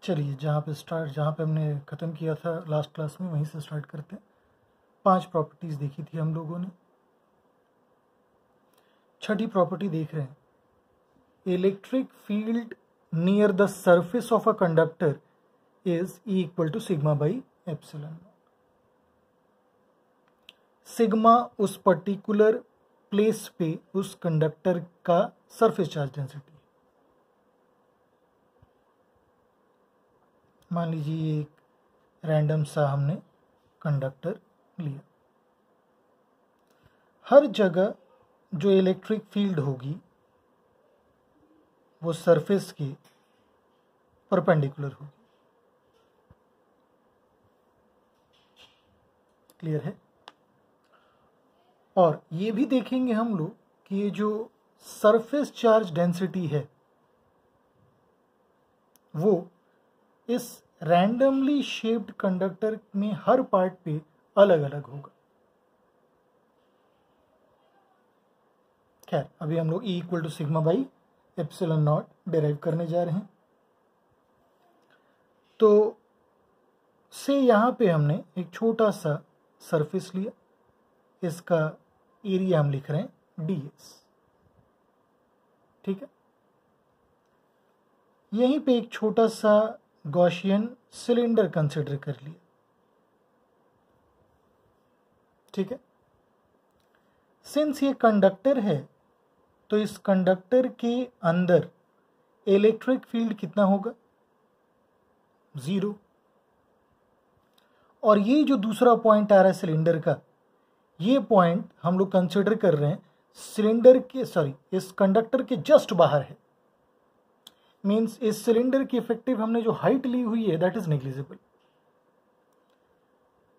चलिए जहाँ पे हमने ख़त्म किया था लास्ट क्लास में वहीं से स्टार्ट करते हैं। 5 प्रॉपर्टीज़ देखी थी हम लोगों ने। छठी प्रॉपर्टी देख रहे हैं, electric field near the surface of a conductor is E equal to sigma by epsilon. Sigma उस पर्टिकुलर प्लेस पे उस कंडक्टर का सरफेस चार्ज डेंसिटी। मान लीजिए एक रैंडम सा हमने कंडक्टर लिया, हर जगह जो इलेक्ट्रिक फील्ड होगी वो सरफेस के परपेंडिकुलर होगी। क्लियर है? और ये भी देखेंगे हम लोग कि ये जो सरफेस चार्ज डेंसिटी है वो इस रैंडमली शेप्ड कंडक्टर में हर पार्ट पे अलग अलग होगा। खैर, अभी हम लोग E equal to sigma by epsilon naught derive करने जा रहे हैं। तो से यहाँ पे हमने एक छोटा सा सरफेस लिया, इसका एरिया हम लिख रहे हैं ds। ठीक है, यहीं पे एक छोटा सा गॉसियन सिलेंडर कंसिडर कर लिया। ठीक है, सिंस ये कंडक्टर है तो इस कंडक्टर के अंदर इलेक्ट्रिक फील्ड कितना होगा? 0। और ये जो दूसरा पॉइंट आ रहा है सिलेंडर का, ये पॉइंट हम लोग कंसिडर कर रहे हैं सिलेंडर के इस कंडक्टर के जस्ट बाहर है। मीन्स इस सिलेंडर की इफेक्टिव हमने जो हाइट ली हुई है दैट इज नेग्लिजिबल।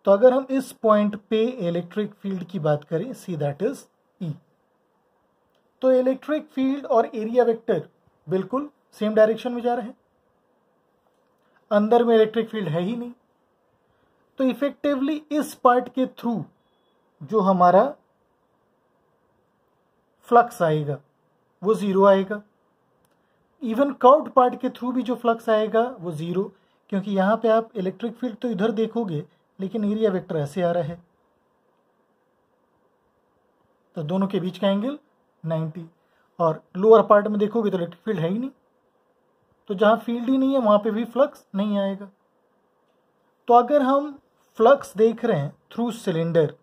तो अगर हम इस पॉइंट पे इलेक्ट्रिक फील्ड की बात करें, सी दैट इज E, तो इलेक्ट्रिक फील्ड और एरिया वेक्टर बिल्कुल सेम डायरेक्शन में जा रहे हैं। अंदर में इलेक्ट्रिक फील्ड है ही नहीं, तो इफेक्टिवली इस पार्ट के थ्रू जो हमारा फ्लक्स आएगा वो 0 आएगा। इवन कर्व्ड पार्ट के थ्रू भी जो फ्लक्स आएगा वो 0, क्योंकि यहां पे आप इलेक्ट्रिक फील्ड तो इधर देखोगे लेकिन एरिया वेक्टर ऐसे आ रहा है, तो दोनों के बीच का एंगल 90। और लोअर पार्ट में देखोगे तो इलेक्ट्रिक फील्ड है ही नहीं, तो जहां फील्ड ही नहीं है वहां पे भी फ्लक्स नहीं आएगा। तो अगर हम फ्लक्स देख रहे हैं थ्रू सिलेंडर,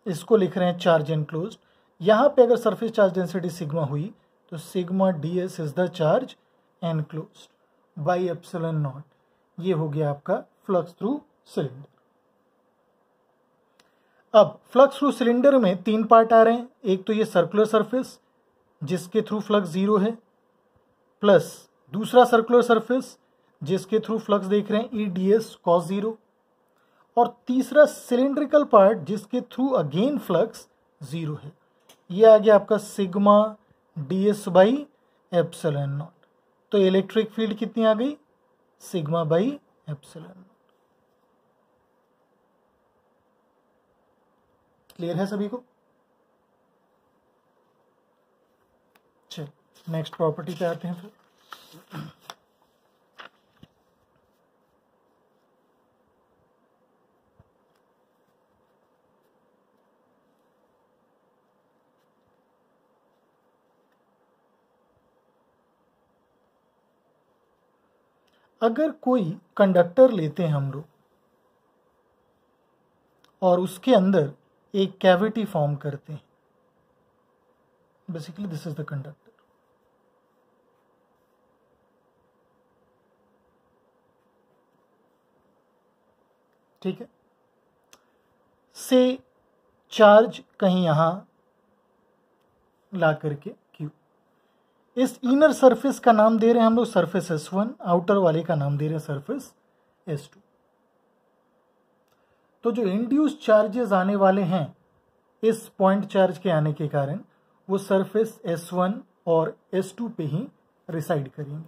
इसको लिख रहे हैं चार्ज एनक्लोज्ड। यहां पे अगर सरफेस चार्ज डेंसिटी सिग्मा हुई तो sigma ds is the charge enclosed by epsilon not. ये हो गया आपका फ्लक्स थ्रू सिलेंडर। अब फ्लक्स थ्रू सिलेंडर में 3 पार्ट आ रहे हैं। एक तो ये सर्कुलर सरफेस जिसके थ्रू फ्लक्स 0 है, प्लस दूसरा सर्कुलर सरफेस जिसके थ्रू फ्लक्स देख रहे हैं E ds cos 0, और तीसरा सिलेंड्रिकल पार्ट जिसके थ्रू अगेन फ्लक्स 0 है। ये आ गया आपका sigma ds by epsilon not. तो इलेक्ट्रिक फील्ड कितनी आ गई? Sigma by epsilon not. Clear है सभी को? चल नेक्स्ट प्रॉपर्टी पे आते हैं फिर। अगर कोई कंडक्टर लेते हैं हम लोग और उसके अंदर एक कैविटी फॉर्म करते हैं, basically this is the conductor. ठीक है, से चार्ज कहीं यहां ला करके Q, इस इनर सरफेस का नाम दे रहे हैं हम लोग सरफेस S1, आउटर वाले का नाम दे रहे हैं सरफेस S2। तो जो इंड्यूस चार्जेस आने वाले हैं इस पॉइंट चार्ज के आने के कारण वो सरफेस S1 और S2 पे ही रिसाइड करेंगे।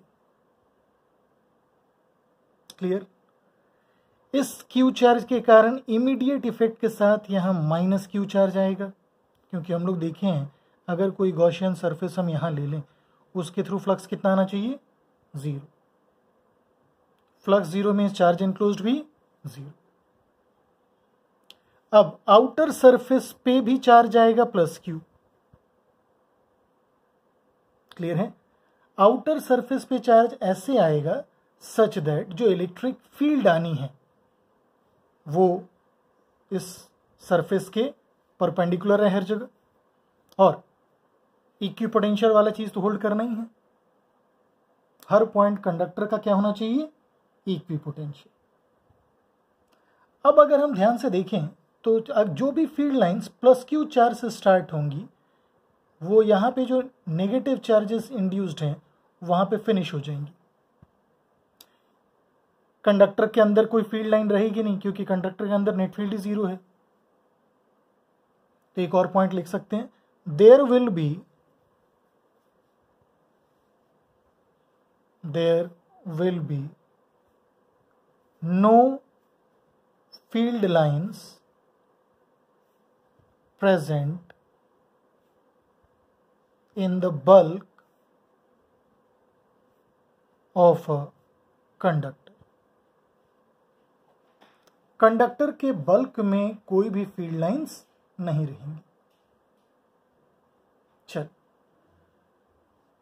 क्लियर? इस Q चार्ज के कारण इमीडिएट इफेक्ट के साथ यहाँ माइनस Q चार्ज आएगा, क्योंकि हम लोग देखे हैं अगर कोई गॉसियन सरफेस हम यहाँ ले लें उसके थ्रू फ्लक्स कितना आना चाहिए, 0। फ्लक्स 0 में चार्ज इनक्लोज्ड भी 0। अब आउटर सरफेस पे भी चार्ज आएगा प्लस क्यू। क्लियर है? आउटर सरफेस पे चार्ज ऐसे आएगा सच दैट जो इलेक्ट्रिक फील्ड आनी है वो इस सरफेस के परपेंडिकुलर है हर जगह, और इक्विपोटेंशियल वाला चीज तो होल्ड करना ही है। हर पॉइंट कंडक्टर का क्या होना चाहिए, इक्विपोटेंशियल। अब अगर हम ध्यान से देखें तो जो भी field lines plus Q charge से स्टार्ट होंगी वो यहाँ पे जो नेगेटिव चार्जेस इंड्यूस्ड हैं वहां पे फिनिश हो जाएंगी। कंडक्टर के अंदर कोई फील्ड लाइन रहेगी नहीं, क्योंकि कंडक्टर के अंदर नेट फील्ड ही 0 है। तो एक और पॉइंट लिख सकते हैं, there will be no field lines present in the bulk of a conductor। Conductor के बल्क में कोई भी फील्ड लाइंस नहीं रहेंगी। चल,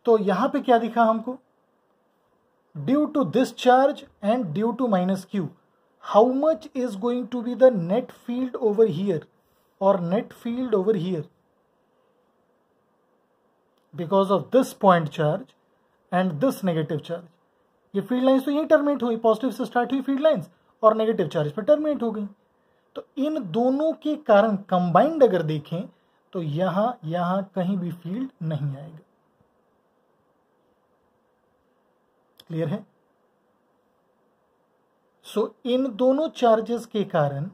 तो यहां पे क्या दिखा हमको, due to this charge and due to minus q how much is going to be the net field over here और net field over here because of this point charge and this negative charge. ये field lines तो यही terminate हुई, positive से start हुई field lines और negative charge पर terminate हो गई। तो इन दोनों के कारण कंबाइंड अगर देखें तो यहां कहीं भी फील्ड नहीं आएगा। क्लियर है? सो इन दोनों चार्जेस के कारण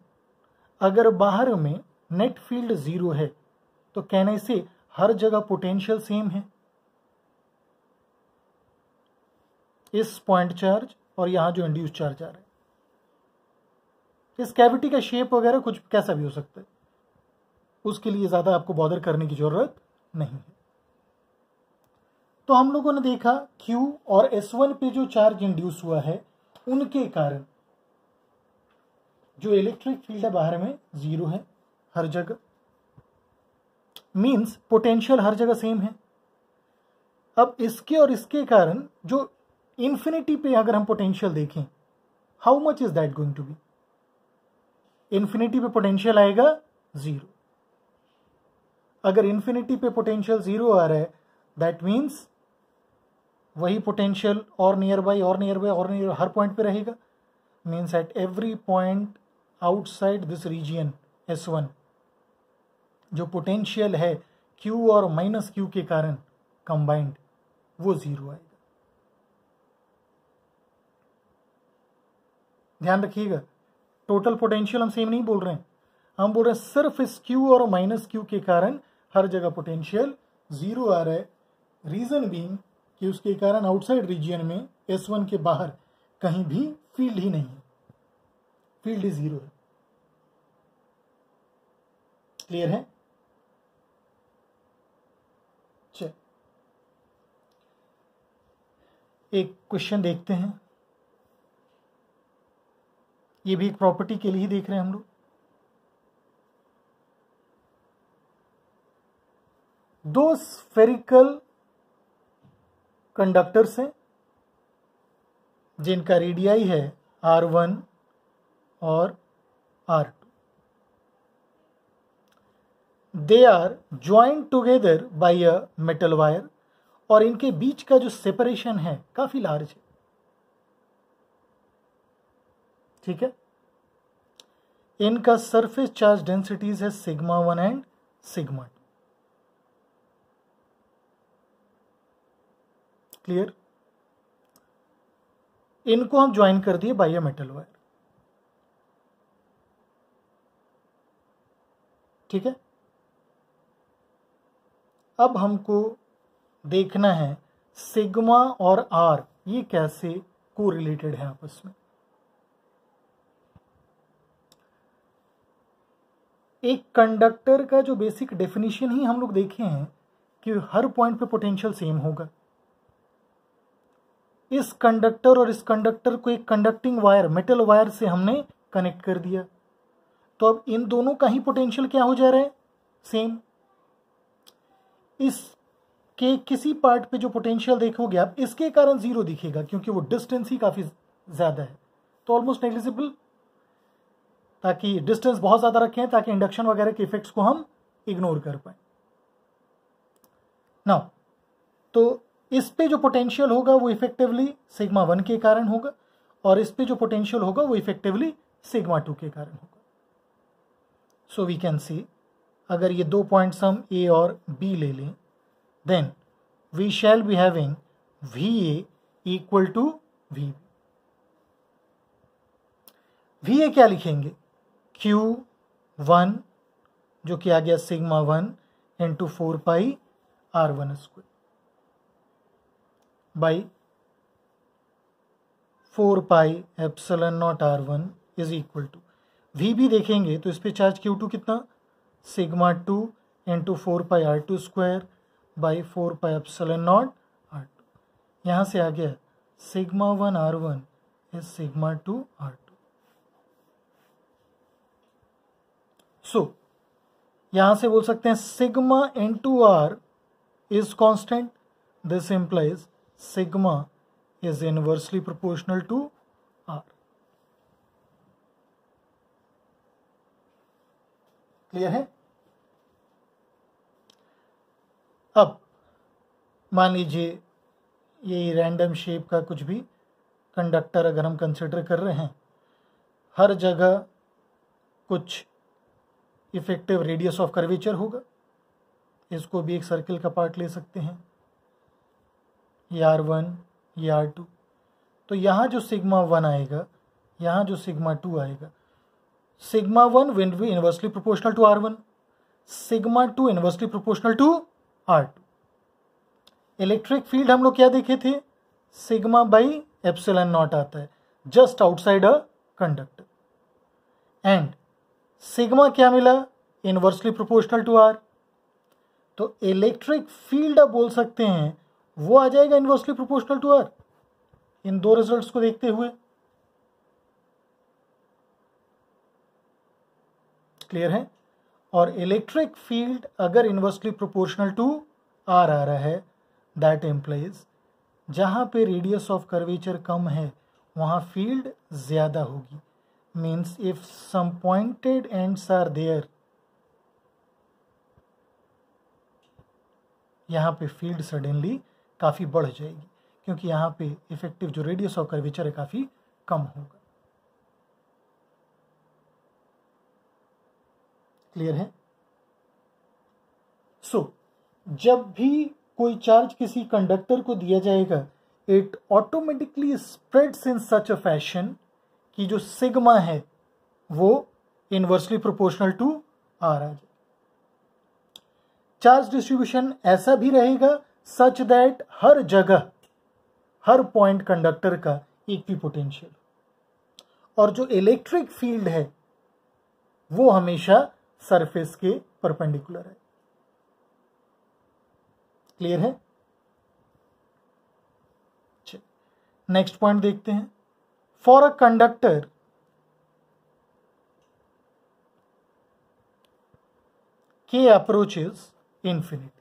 अगर बाहर में नेट फील्ड 0 है तो कहने से हर जगह पोटेंशियल सेम है। इस पॉइंट चार्ज और यहां जो इंड्यूस चार्ज आ रहा है, इस कैविटी का शेप वगैरह कुछ कैसा भी हो सकता है, उसके लिए ज्यादा आपको बॉदर करने की जरूरत नहीं है। तो हम लोगों ने देखा Q और S1 पे जो चार्ज इंड्यूस हुआ है उनके कारण जो इलेक्ट्रिक फील्ड है बाहर में 0 है हर जगह, मींस पोटेंशियल हर जगह सेम है। अब इसके और इसके कारण जो इंफिनिटी पे अगर हम पोटेंशियल देखें, how much is that going to be, infinity पे पोटेंशियल आएगा 0। अगर इंफिनिटी पे पोटेंशियल 0 आ रहा है दैट मीन्स वही पोटेंशियल और नियर बाई और नियर बाई और नियर हर पॉइंट पे रहेगा, means at every point outside this region S1 जो पोटेंशियल है Q और माइनस Q के कारण कंबाइंड वो 0 आएगा। ध्यान रखिएगा, टोटल पोटेंशियल हम सेम नहीं बोल रहे हैं, हम बोल रहे हैं सिर्फ इस Q और माइनस Q के कारण हर जगह पोटेंशियल 0 आ रहा है। रीजन बीइंग कि उसके कारण आउटसाइड रीजियन में S1 के बाहर कहीं भी फील्ड ही नहीं है, फील्ड ही 0 है। क्लियर है? चल, एक क्वेश्चन देखते हैं, ये भी एक प्रॉपर्टी के लिए ही देख रहे हैं हम लोग। दो स्फेरिकल कंडक्टर्स हैं जिनका रेडियाई है R1 और R2। They are joint together by a metal wire और इनके बीच का जो सेपरेशन है काफी लार्ज है। ठीक है, इनका सरफेस चार्ज डेंसिटीज है σ1 एंड σ2। क्लियर? इनको हम ज्वाइन कर दिए बाय अ मेटल वायर। ठीक है, अब हमको देखना है सिग्मा और आर ये कैसे कोरिलेटेड है आपस में। एक कंडक्टर का जो बेसिक डेफिनेशन ही हम लोग देखे हैं कि हर पॉइंट पे पोटेंशियल सेम होगा, इस कंडक्टर और इस कंडक्टर को एक कंडक्टिंग वायर, मेटल वायर से हमने कनेक्ट कर दिया। तो अब इन दोनों का ही पोटेंशियल क्या हो जा रहा है, सेम। इसके किसी पार्ट पे जो पोटेंशियल देखोगे आप, इसके कारण जीरो दिखेगा क्योंकि वो डिस्टेंस ही काफी ज्यादा है, तो ऑलमोस्ट नेग्लिजिबल, ताकि डिस्टेंस बहुत ज्यादा रखें ताकि इंडक्शन वगैरह के इफेक्ट्स को हम इग्नोर कर पाए। नाउ तो इस पे जो पोटेंशियल होगा वो इफेक्टिवली सिग्मा 1 के कारण होगा, और इस पे जो पोटेंशियल होगा वो इफेक्टिवली सिग्मा 2 के कारण होगा। सो वी कैन सी, अगर ये दो पॉइंट्स हम ए और बी ले लें, then we shall be having V A equal to V. V A क्या लिखेंगे, Q1 जो कि आ गया sigma 1 into 4 pi R1 square by 4 pi epsilon naught R1 is equal to, V भी देखेंगे तो इस पे चार्ज Q2 कितना, sigma 2 into 4 pi R2 square by 4 pi epsilon naught R2। यहाँ से आ गया sigma 1 R1 is sigma 2 R2। सो यहां से बोल सकते हैं sigma into R is constant, this implies sigma is inversely proportional to R. Clear है। अब मान लीजिए ये रैंडम शेप का कुछ भी कंडक्टर अगर हम कंसिडर कर रहे हैं, हर जगह कुछ इफेक्टिव रेडियस ऑफ कर्वेचर होगा, इसको भी एक सर्किल का पार्ट ले सकते हैं, ये R1 ये R2। तो यहाँ जो सिग्मा 1 आएगा, यहाँ जो सिग्मा 2 आएगा, sigma 1 will be inversely proportional to R1, sigma 2 inversely proportional to R2। Electric field हम लोग क्या देखे थे, सिग्मा बाई एप्सिलॉन नॉट आता है just outside a conductor, and sigma क्या मिला, इनवर्सली प्रोपोर्शनल टू आर। तो इलेक्ट्रिक फील्ड आप बोल सकते हैं वो आ जाएगा इनवर्सली प्रोपोर्शनल टू आर, इन दो रिजल्ट्स को देखते हुए। क्लियर है। और इलेक्ट्रिक फील्ड अगर इनवर्सली प्रोपोर्शनल टू आर आ रहा है, दैट इम्प्लाइज जहां पे रेडियस ऑफ कर्वेचर कम है वहां फील्ड ज्यादा होगी। means if some pointed ends are there, यहाँ पे फील्ड सडनली काफ़ी बढ़ जाएगी क्योंकि यहाँ पे इफेक्टिव जो रेडियस ऑफ कर्वेचर है काफ़ी कम होगा। क्लियर है। सो जब भी कोई चार्ज किसी कंडक्टर को दिया जाएगा, it automatically spreads in such a fashion कि जो सिग्मा है वो इनवर्सली प्रोपोर्शनल टू आर आ जाए। चार्ज डिस्ट्रीब्यूशन ऐसा भी रहेगा सच दैट हर जगह हर पॉइंट कंडक्टर का इक्विपोटेंशियल, और जो इलेक्ट्रिक फील्ड है वो हमेशा सरफेस के परपेंडिकुलर है। क्लियर है। नेक्स्ट पॉइंट देखते हैं। For a conductor K approaches infinity.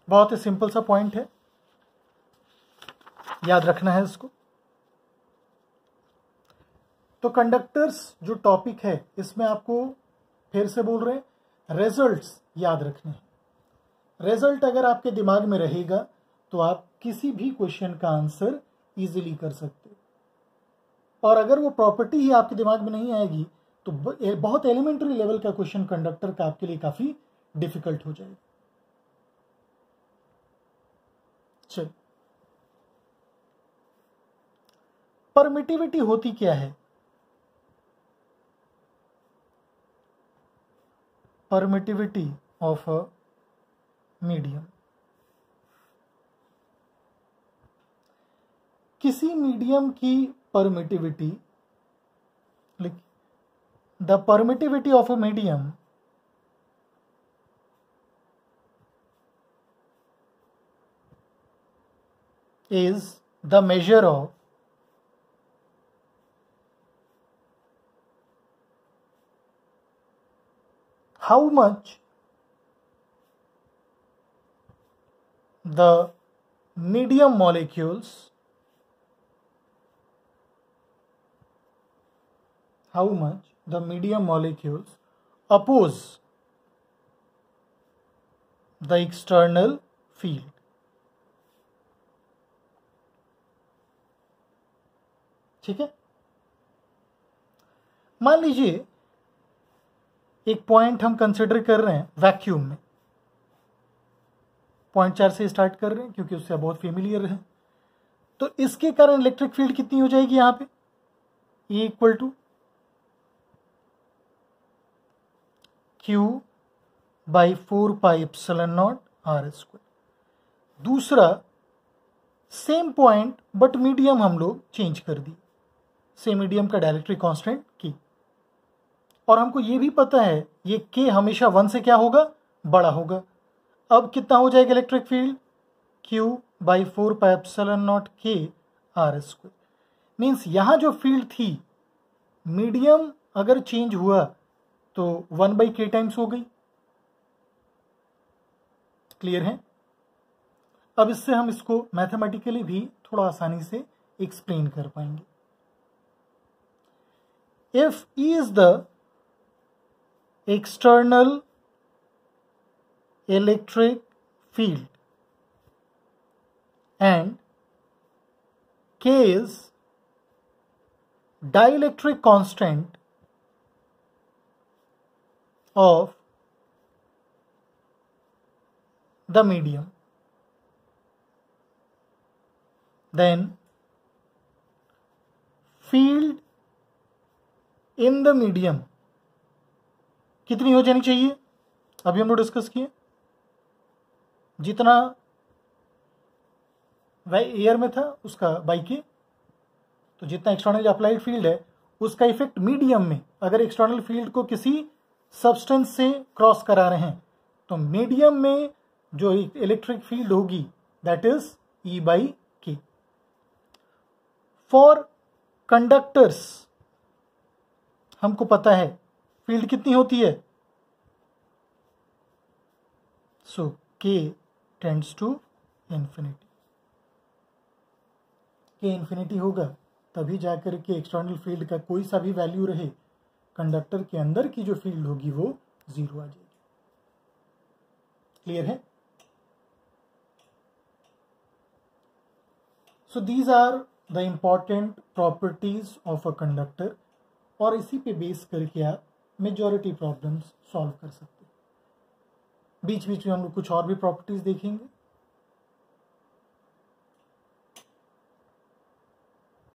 बहुत ही सिंपल सा पॉइंट है, याद रखना है इसको। तो कंडक्टर्स जो टॉपिक है इसमें आपको फिर से बोल रहे हैं, रिजल्ट्स याद रखने हैं। रिजल्ट अगर आपके दिमाग में रहेगा तो आप किसी भी क्वेश्चन का आंसर इजीली कर सकते हो, और अगर वो प्रॉपर्टी ही आपके दिमाग में नहीं आएगी तो बहुत एलिमेंट्री लेवल का क्वेश्चन कंडक्टर का आपके लिए काफी डिफिकल्ट हो जाएगा। चल, परमिटिविटी होती क्या है? Permittivity of a medium. किसी मीडियम की permittivity the permittivity of a medium is the measure of how much the medium molecules oppose the external field. ठीक है, मान लीजिए एक पॉइंट हम कंसिडर कर रहे हैं वैक्यूम में, पॉइंट 4 से स्टार्ट कर रहे हैं क्योंकि उससे बहुत फेमिलियर है। तो इसके कारण इलेक्ट्रिक फील्ड कितनी हो जाएगी यहां पे, E equal to Q by 4πε0 r²। दूसरा सेम पॉइंट बट मीडियम हम लोग चेंज कर दी, सेम मीडियम का डायलेक्ट्रिक कांस्टेंट K, और हमको ये भी पता है ये K हमेशा 1 से क्या होगा, बड़ा होगा। अब कितना हो जाएगा electric field, Q by 4πε0 K r²। Means यहां जो फील्ड थी मीडियम अगर चेंज हुआ तो 1/K टाइम्स हो गई। क्लियर है? अब इससे हम इसको मैथमेटिकली भी थोड़ा आसानी से एक्सप्लेन कर पाएंगे। If E is the external electric field and K is dielectric constant of the medium, then field in the medium कितनी हो जानी चाहिए, अभी हम लोग डिस्कस किए, जितना एयर में था उसका बाई के, तो जितना एक्सटर्नल अप्लाइड फील्ड है उसका इफेक्ट मीडियम में, अगर एक्सटर्नल फील्ड को किसी सब्सटेंस से क्रॉस करा रहे हैं तो मीडियम में जो इलेक्ट्रिक फील्ड होगी that is E/K। For conductors हमको पता है फील्ड कितनी होती है, so K tends to infinity. K infinity होगा तभी जाकर के एक्सटर्नल फील्ड का कोई सा भी वैल्यू रहे, कंडक्टर के अंदर की जो फील्ड होगी वो 0 आ जाएगी। क्लियर है? So these are the important properties of a conductor, और इसी पे बेस करके आप मेजॉरिटी प्रॉब्लम्स सॉल्व कर सकते हैं। बीच बीच में हम लोग कुछ और भी प्रॉपर्टीज देखेंगे।